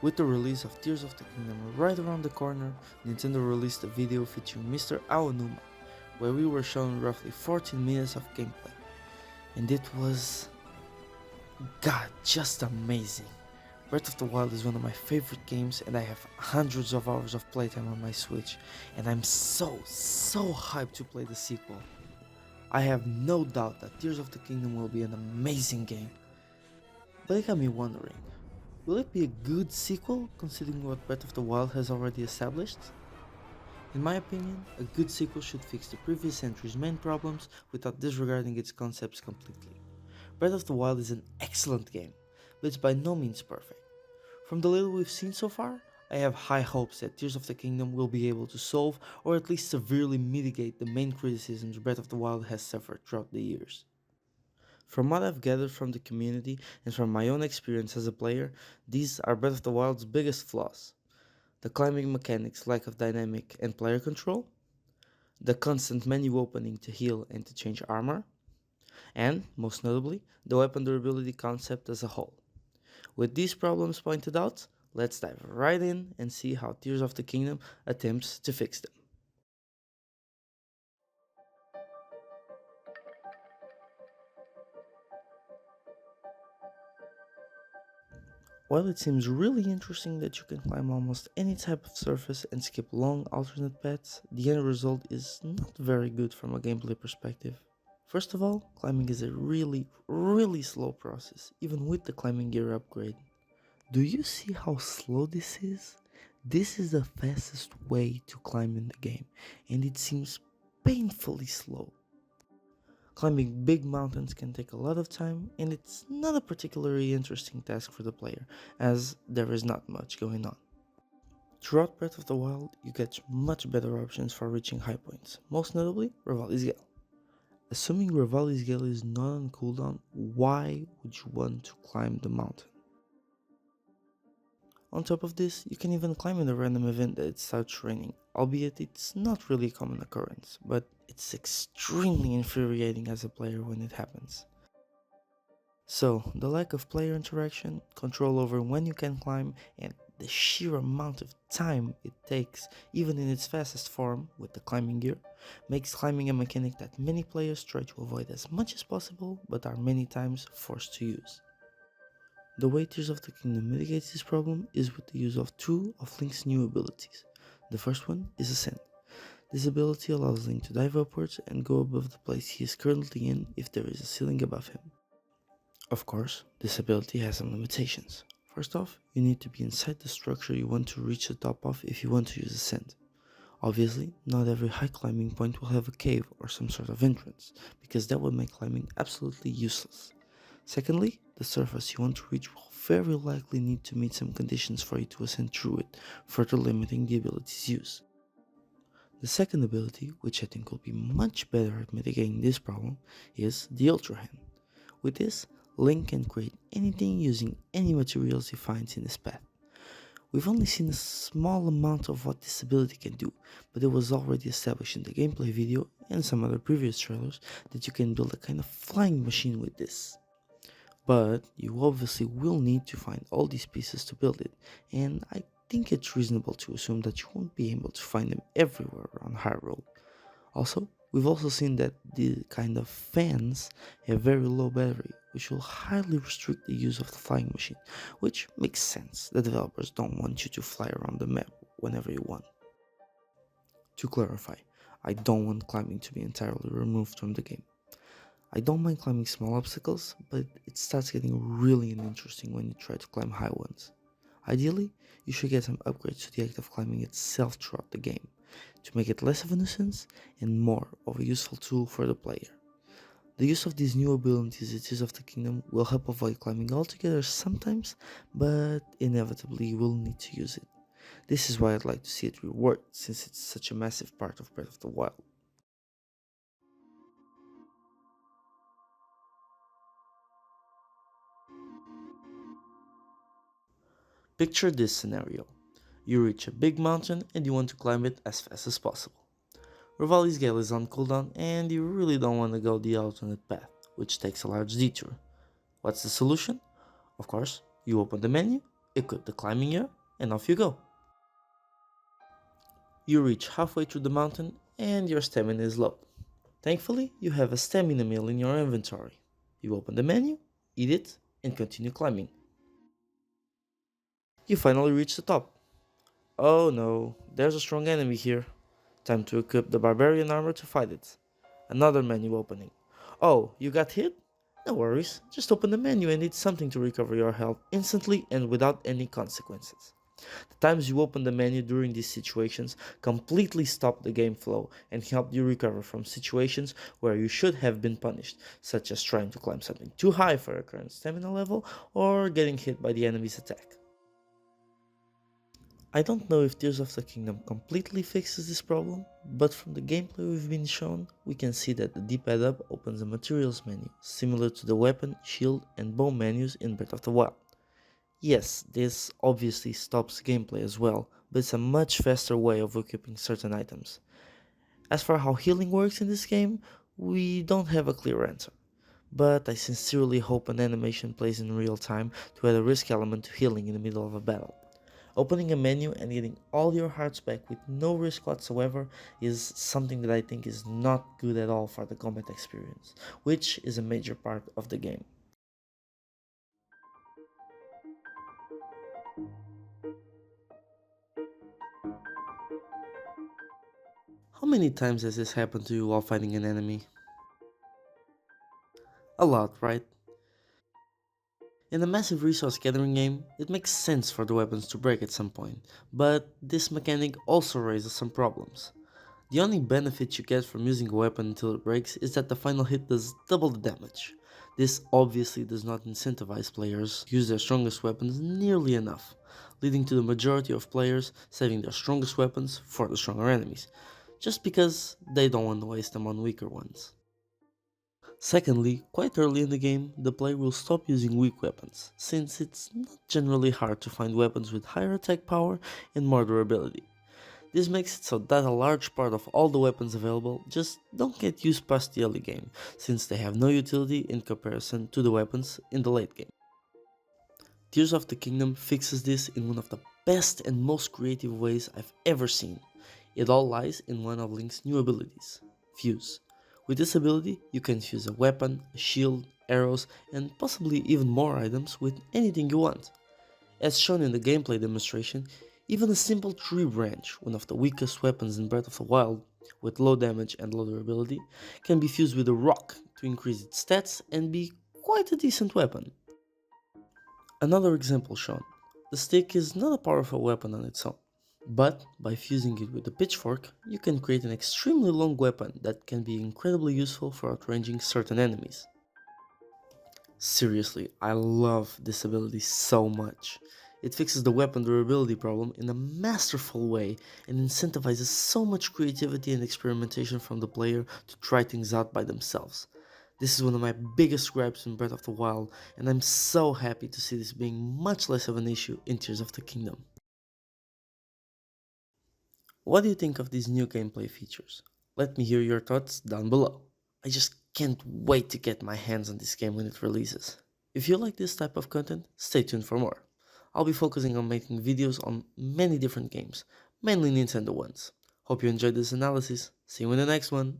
With the release of Tears of the Kingdom right around the corner, Nintendo released a video featuring Mr. Aonuma, where we were shown roughly 14 minutes of gameplay. And it was, God, just amazing. Breath of the Wild is one of my favorite games, and I have hundreds of hours of playtime on my Switch, and I'm so hyped to play the sequel. I have no doubt that Tears of the Kingdom will be an amazing game. But it got me wondering, will it be a good sequel considering what Breath of the Wild has already established? In my opinion, a good sequel should fix the previous entry's main problems without disregarding its concepts completely. Breath of the Wild is an excellent game, but it's by no means perfect. From the little we've seen so far, I have high hopes that Tears of the Kingdom will be able to solve or at least severely mitigate the main criticisms Breath of the Wild has suffered throughout the years. From what I've gathered from the community and from my own experience as a player, these are Breath of the Wild's biggest flaws. The climbing mechanics lack of dynamic and player control, the constant menu opening to heal and to change armor, and, most notably, the weapon durability concept as a whole. With these problems pointed out, let's dive right in and see how Tears of the Kingdom attempts to fix them. While it seems really interesting that you can climb almost any type of surface and skip long alternate paths, the end result is not very good from a gameplay perspective. First of all, climbing is a really slow process, even with the climbing gear upgrade. Do you see how slow this is? This is the fastest way to climb in the game, and it seems painfully slow. Climbing big mountains can take a lot of time, and it's not a particularly interesting task for the player, as there is not much going on. Throughout Breath of the Wild, you get much better options for reaching high points, most notably Revali's Gale. Assuming Revali's Gale is not on cooldown, why would you want to climb the mountain? On top of this, you can even climb in a random event that it starts raining, albeit it's not really a common occurrence, but it's extremely infuriating as a player when it happens. So, the lack of player interaction, control over when you can climb, and the sheer amount of time it takes, even in its fastest form, with the climbing gear, makes climbing a mechanic that many players try to avoid as much as possible, but are many times forced to use. The way Tears of the Kingdom mitigates this problem is with the use of two of Link's new abilities. The first one is Ascend. This ability allows Link to dive upwards and go above the place he is currently in if there is a ceiling above him. Of course, this ability has some limitations. First off, you need to be inside the structure you want to reach the top of if you want to use Ascend. Obviously, not every high climbing point will have a cave or some sort of entrance, because that would make climbing absolutely useless. Secondly, the surface you want to reach will very likely need to meet some conditions for you to ascend through it, further limiting the ability's use. The second ability, which I think will be much better at mitigating this problem, is the Ultra Hand. With this, Link can create anything using any materials he finds in his path. We've only seen a small amount of what this ability can do, but it was already established in the gameplay video and some other previous trailers that you can build a kind of flying machine with this. But you obviously will need to find all these pieces to build it, and I think it's reasonable to assume that you won't be able to find them everywhere around Hyrule. Also, we've also seen that the kind of fans have very low battery, which will highly restrict the use of the flying machine, which makes sense. The developers don't want you to fly around the map whenever you want. To clarify, I don't want climbing to be entirely removed from the game. I don't mind climbing small obstacles, but it starts getting really uninteresting when you try to climb high ones. Ideally, you should get some upgrades to the act of climbing itself throughout the game, to make it less of a nuisance and more of a useful tool for the player. The use of these new abilities in Tears of the Kingdom will help avoid climbing altogether sometimes, but inevitably you will need to use it. This is why I'd like to see it rewarded, since it's such a massive part of Breath of the Wild. Picture this scenario. You reach a big mountain and you want to climb it as fast as possible. Revali's Gale is on cooldown and you really don't want to go the alternate path, which takes a large detour. What's the solution? Of course, you open the menu Equip the climbing gear, and off you go. You reach halfway through the mountain and your stamina is low. Thankfully, you have a stamina meal in your inventory. You open the menu, eat it, and continue climbing. You finally reach the top. Oh no, there's a strong enemy here. Time to equip the barbarian armor to fight it. Another menu opening. Oh, you got hit? No worries, just open the menu and eat something to recover your health instantly and without any consequences. The times you open the menu during these situations completely stop the game flow and help you recover from situations where you should have been punished, such as trying to climb something too high for your current stamina level or getting hit by the enemy's attack. I don't know if Tears of the Kingdom completely fixes this problem, but from the gameplay we've been shown, we can see that the D-pad up opens a materials menu, similar to the weapon, shield and bow menus in Breath of the Wild. Yes, this obviously stops gameplay as well, but it's a much faster way of equipping certain items. As for how healing works in this game, we don't have a clear answer, but I sincerely hope an animation plays in real time to add a risk element to healing in the middle of a battle. Opening a menu and getting all your hearts back with no risk whatsoever is something that I think is not good at all for the combat experience, which is a major part of the game. How many times has this happened to you while fighting an enemy? A lot, right? In a massive resource gathering game, it makes sense for the weapons to break at some point, but this mechanic also raises some problems. The only benefit you get from using a weapon until it breaks is that the final hit does double the damage. This obviously does not incentivize players to use their strongest weapons nearly enough, leading to the majority of players saving their strongest weapons for the stronger enemies, just because they don't want to waste them on weaker ones. Secondly, quite early in the game, the player will stop using weak weapons, since it's not generally hard to find weapons with higher attack power and more durability. This makes it so that a large part of all the weapons available just don't get used past the early game, since they have no utility in comparison to the weapons in the late game. Tears of the Kingdom fixes this in one of the best and most creative ways I've ever seen. It all lies in one of Link's new abilities, Fuse. With this ability, you can fuse a weapon, a shield, arrows, and possibly even more items with anything you want. As shown in the gameplay demonstration, even a simple tree branch, one of the weakest weapons in Breath of the Wild, with low damage and low durability, can be fused with a rock to increase its stats and be quite a decent weapon. Another example shown. The stick is not a powerful weapon on its own, but by fusing it with a pitchfork, you can create an extremely long weapon that can be incredibly useful for outranging certain enemies. Seriously, I love this ability so much. It fixes the weapon durability problem in a masterful way and incentivizes so much creativity and experimentation from the player to try things out by themselves. This is one of my biggest gripes in Breath of the Wild, and I'm so happy to see this being much less of an issue in Tears of the Kingdom. What do you think of these new gameplay features? Let me hear your thoughts down below. I just can't wait to get my hands on this game when it releases. If you like this type of content, stay tuned for more. I'll be focusing on making videos on many different games, mainly Nintendo ones. Hope you enjoyed this analysis. See you in the next one.